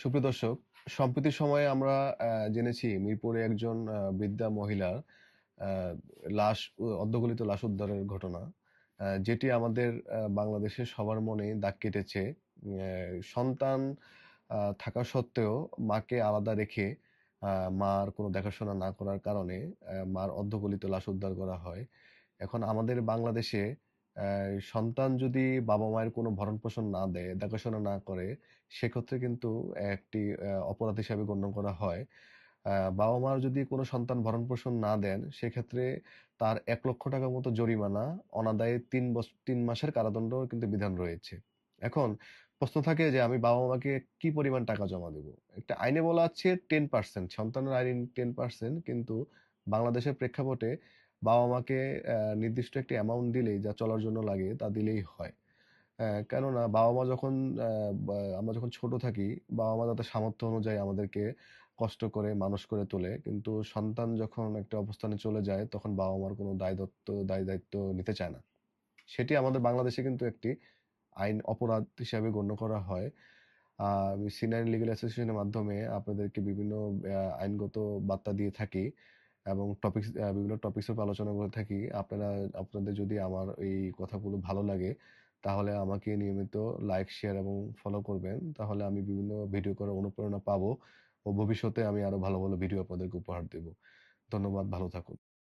সুপ্রিয় দর্শক, সম্প্রতি সময়ে আমরা জেনেছি মিরপুরে একজন বৃদ্ধা মহিলার আ লাশ অর্ধগলিত লাশ উদ্ধারের ঘটনা। যেটি আমাদের বাংলাদেশের সবার মনেই দাগ কেটেছে। অ্যা সন্তান থাকা সত্ত্বেও মাকে আলাদা রেখে আ মার কোনো দেখাশোনা না করার কারণে মার অর্ধগলিত লাশ উদ্ধার করা হয়। এখন আমাদের বাংলাদেশে অ্যা সন্তান যদি বাবা-মায়ের কোনো ভরণ-পোষণ না দেয়, দেখাশোনা না করে, সেক্ষেত্রে কিন্তু একটি অপরাধ হিসাবে গণ্য করা হয়। বাবা-মার যদি কোনো সন্তান ভরণ-পোষণ না দেন, সেক্ষেত্রে তার ৳১,০০,০০০ মতো জরিমানা, অনাদায়ে ৩ মাসের কারাদণ্ডও কিন্তু বিধান রয়েছে। এখন প্রশ্ন থাকে যে আমি বাবা-মাকে কি পরিমাণ টাকা জমা দেব? একটা আইনে বলা আছে 10% সন্তানের আইন 10% কিন্তু বাংলাদেশের প্রেক্ষাপটে বাবা-মাকে নির্দিষ্ট একটি অ্যামাউন্ট দিলেই যা চলার জন্য লাগে তা দিলেই হয়। কেননা বাবা-মা যখন আ বা আমরা যখন ছোট থাকি, বাবা-মা তাদের সামর্থ্য অনুযায়ী আমাদেরকে কষ্ট করে মানুষ করে তোলে। কিন্তু সন্তান যখন একটা অবস্থানে চলে যায়, তখন বাবা-মার কোনো দায়-দায়িত্ব নিতে চায় না। সেটি আমাদের বাংলাদেশে কিন্তু একটি আইন অপরাধ হিসাবে গণ্য করা হয়। আমি সিনিয়র লিগ্যাল অ্যাসোসিয়েশনের মাধ্যমে আপনাদেরকে বিভিন্ন আইনগত বার্তা দিয়ে থাকি এবং বিভিন্ন টপিকস এর উপর আলোচনা করে থাকি। আপনাদের যদি আমার এই কথাগুলো ভালো লাগে, তাহলে আমাকে নিয়মিত লাইক, শেয়ার এবং ফলো করবেন। তাহলে আমি বিভিন্ন ভিডিও করার অনুপ্রেরণা পাবো ও ভবিষ্যতে আমি আরো ভালো, ভালো ভিডিও আপনাদেরকে উপহার দেব। ধন্যবাদ, ভালো থাকুন।